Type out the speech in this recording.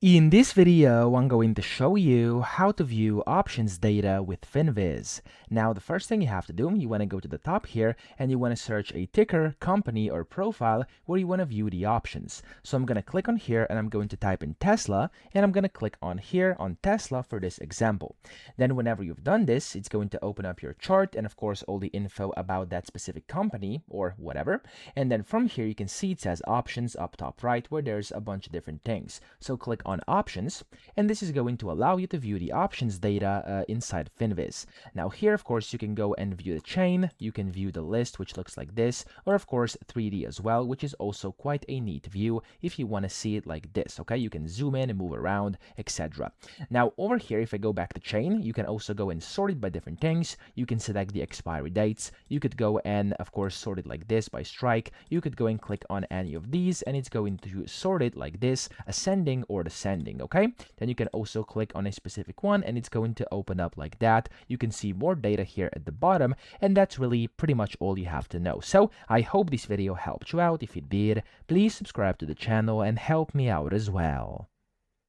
In this video, I'm going to show you how to view options data with Finviz. Now, the first thing you have to do, you want to go to the top here and you want to search a ticker, company, or profile where you want to view the options. So I'm going to click on here and I'm going to type in Tesla and I'm going to click on here on Tesla for this example. Then whenever you've done this, it's going to open up your chart and of course all the info about that specific company or whatever. And then from here, you can see it says options up top right where there's a bunch of different things. So click on options, and this is going to allow you to view the options data inside Finviz. Now here, of course, you can go and view the chain, you can view the list, which looks like this, or of course 3D as well, which is also quite a neat view if you want to see it like this, okay? You can zoom in and move around, etc. Now over here, if I go back to chain, you can also go and sort it by different things. You can select the expiry dates. You could go and, of course, sort it like this by strike. You could go and click on any of these, and it's going to sort it like this, ascending or descending, okay? Then you can also click on a specific one and it's going to open up like that. You can see more data here at the bottom, and that's really pretty much all you have to know. So I hope this video helped you out. If it did, please subscribe to the channel and help me out as well.